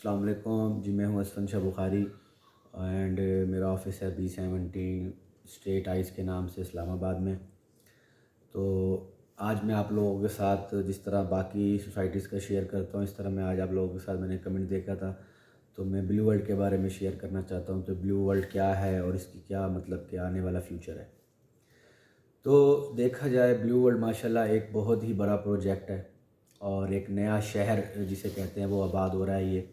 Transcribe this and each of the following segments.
अस्सलाम वालेकुम जी। मैं हूँ असफन शाह बुखारी एंड मेरा ऑफिस है B17 स्टेट आइस के नाम से इस्लामाबाद में। तो आज मैं आप लोगों के साथ जिस तरह बाकी सोसाइटीज़ का शेयर करता हूँ, इस तरह मैं आज आप लोगों के साथ मैंने कमेंट देखा था तो मैं ब्लू वर्ल्ड के बारे में शेयर करना चाहता हूँ। तो ब्लू वर्ल्ड क्या है और इसकी क्या मतलब कि आने वाला फ्यूचर है। तो देखा जाए ब्लू वर्ल्ड माशाल्लाह एक बहुत ही बड़ा प्रोजेक्ट है और एक नया शहर जिसे कहते हैं वो आबाद हो रहा है। ये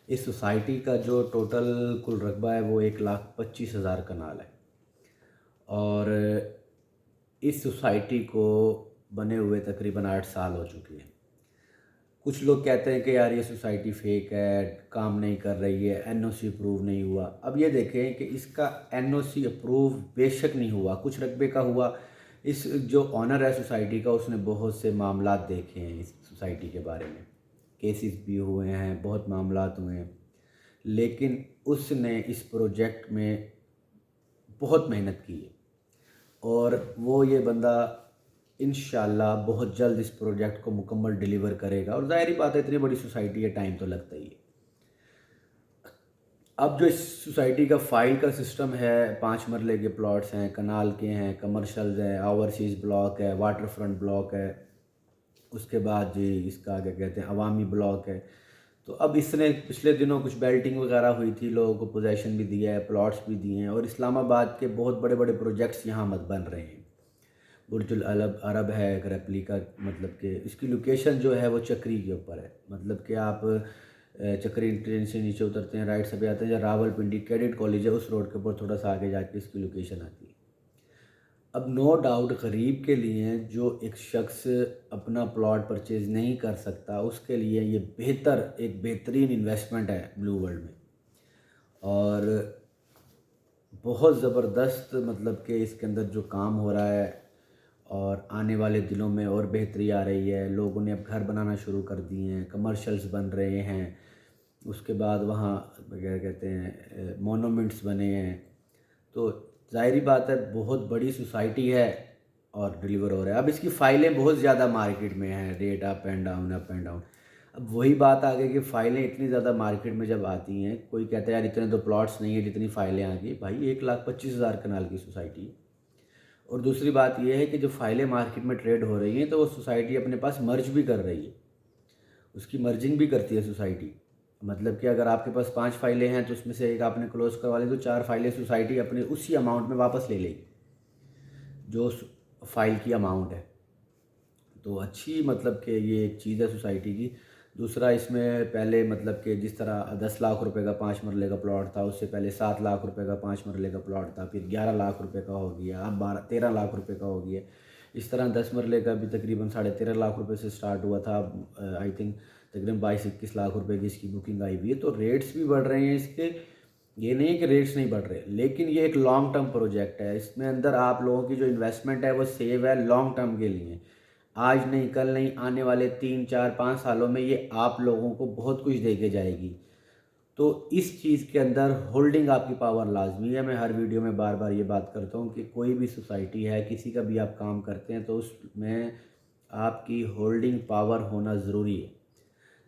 इस सोसाइटी का जो टोटल कुल रकबा है वो 1,25,000 कनाल है और इस सोसाइटी को बने हुए तकरीबन 8 साल हो चुके हैं। कुछ लोग कहते हैं कि यार ये सोसाइटी फेक है, काम नहीं कर रही है, NOC अप्रूव नहीं हुआ। अब ये देखें कि इसका NOC अप्रूव बेशक नहीं हुआ, कुछ रकबे का हुआ। इस जो ऑनर है सोसाइटी का उसने बहुत से मामलात देखे हैं, इस सोसाइटी के बारे में केसेस भी हुए हैं, बहुत मामलात हुए हैं, लेकिन उसने इस प्रोजेक्ट में बहुत मेहनत की है और वो ये बंदा इंशाल्लाह बहुत जल्द इस प्रोजेक्ट को मुकम्मल डिलीवर करेगा। और ज़ाहिर बात है इतनी बड़ी सोसाइटी है, टाइम तो लगता ही है। अब जो इस सोसाइटी का फ़ाइल का सिस्टम है, 5 मरले के प्लॉट्स हैं, कनाल के हैं, कमर्शल्स हैं, ओवरसीज़ ब्लॉक है, वाटर फ्रंट ब्लॉक है, उसके बाद जी इसका क्या कहते हैं अवामी ब्लॉक है। तो अब इसने पिछले दिनों कुछ बेल्टिंग वगैरह हुई थी, लोगों को पोजेसन भी दिया है, प्लॉट्स भी दिए हैं और इस्लामाबाद के बहुत बड़े बड़े प्रोजेक्ट्स यहाँ मत बन रहे हैं। बुर्जुल अरब है एक रेप्लिका, मतलब कि इसकी लोकेशन जो है वो चक्री के ऊपर है। मतलब कि आप चक्री ट्रेन से नीचे उतरते हैं, राइट से भी आते हैं, जहाँ रावलपिंडी कैडेट कॉलेज है उस रोड के ऊपर थोड़ा सा आगे जाके इसकी लोकेशन आती है। अब नो डाउट गरीब के लिए जो एक शख्स अपना प्लॉट परचेज़ नहीं कर सकता उसके लिए ये एक बेहतरीन इन्वेस्टमेंट है ब्लू वर्ल्ड में। और बहुत ज़बरदस्त मतलब कि इसके अंदर जो काम हो रहा है और आने वाले दिनों में और बेहतरी आ रही है। लोगों ने अब घर बनाना शुरू कर दिए हैं, कमर्शल्स बन रहे हैं, उसके बाद वहाँ क्या कहते हैं मोनूमेंट्स बने हैं। तो ज़ाहिरी बात है बहुत बड़ी सोसाइटी है और डिलीवर हो रहा है। अब इसकी फ़ाइलें बहुत ज़्यादा मार्केट में हैं, rate up and down up and down. अब वही बात आ गई कि फ़ाइलें इतनी ज़्यादा मार्केट में जब आती हैं, कोई कहता है यार इतने तो प्लॉट्स नहीं है जितनी फ़ाइलें आ गई। भाई 1,25,000 कनाल की सोसाइटी है। और दूसरी बात यह है कि जो फ़ाइलें मार्केट में ट्रेड हो रही हैं तो वो सोसाइटी अपने पास मर्ज भी कर रही है, उसकी मर्जिंग भी करती है सोसाइटी। मतलब कि अगर आपके पास 5 फाइलें हैं तो उसमें से एक आपने क्लोज़ करवा ली तो 4 फाइलें सोसाइटी अपने उसी अमाउंट में वापस ले लेगी जो फ़ाइल की अमाउंट है। तो अच्छी मतलब कि ये एक चीज़ है सोसाइटी की। दूसरा इसमें पहले मतलब कि जिस तरह 10 लाख रुपए का 5 मरले का प्लॉट था, उससे पहले 7 लाख रुपए का 5 मरले का प्लॉट था, फिर 11 लाख रुपए का हो गया, अब 13 लाख रुपए का हो गया। इस तरह 10 मरले का भी तकरीबन 13.5 लाख रुपए से स्टार्ट हुआ था। आई थिंक तकरीबन 22-21 लाख रुपए की इसकी बुकिंग आई हुई है। तो रेट्स भी बढ़ रहे हैं इसके, ये नहीं है कि रेट्स नहीं बढ़ रहे, लेकिन ये एक लॉन्ग टर्म प्रोजेक्ट है। इसमें अंदर आप लोगों की जो इन्वेस्टमेंट है वो सेव है लॉन्ग टर्म के लिए। आज नहीं कल नहीं, आने वाले 3 4 5 सालों में ये आप लोगों को बहुत कुछ दे के जाएगी। तो इस चीज़ के अंदर होल्डिंग आपकी पावर लाजमी है। मैं हर वीडियो में बार बार ये बात करता हूँ कि कोई भी सोसाइटी है, किसी का भी आप काम करते हैं तो उसमें आपकी होल्डिंग पावर होना ज़रूरी है।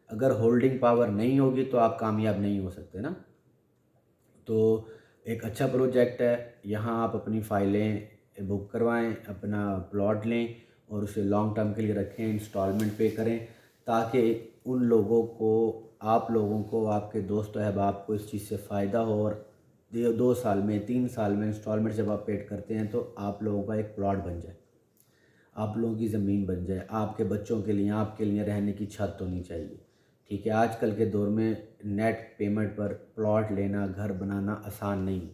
अगर होल्डिंग पावर नहीं होगी तो आप कामयाब नहीं हो सकते ना। तो एक अच्छा प्रोजेक्ट है, यहाँ आप अपनी फ़ाइलें बुक करवाएं, अपना प्लॉट लें और उसे लॉन्ग टर्म के लिए रखें, इंस्टॉलमेंट पे करें, ताकि उन लोगों को, आप लोगों को, आपके दोस्त अहबाब को इस चीज़ से फ़ायदा हो। और 2 साल में 3 साल में इंस्टॉलमेंट जब आप पेड करते हैं तो आप लोगों का एक प्लॉट बन जाए, आप लोगों की ज़मीन बन जाए, आपके बच्चों के लिए, आपके लिए रहने की छत होनी चाहिए। ठीक है, आजकल के दौर में नेट पेमेंट पर प्लॉट लेना, घर बनाना आसान नहीं।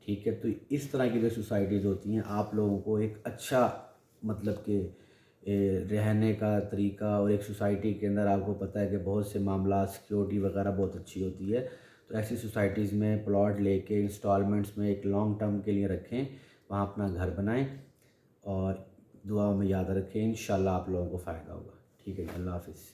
ठीक है, तो इस तरह की जो सोसाइटीज़ होती हैं आप लोगों को एक अच्छा मतलब कि रहने का तरीका, और एक सोसाइटी के अंदर आपको पता है कि बहुत से मामला सिक्योरिटी वगैरह बहुत अच्छी होती है। तो ऐसी सोसाइटीज़ में प्लॉट लेके इंस्टॉलमेंट्स में एक लॉन्ग टर्म के लिए रखें, वहाँ अपना घर बनाएं और दुआओं में याद रखें। इंशाल्लाह आप लोगों को फ़ायदा होगा। ठीक है, अल्लाह हाफ़िज़।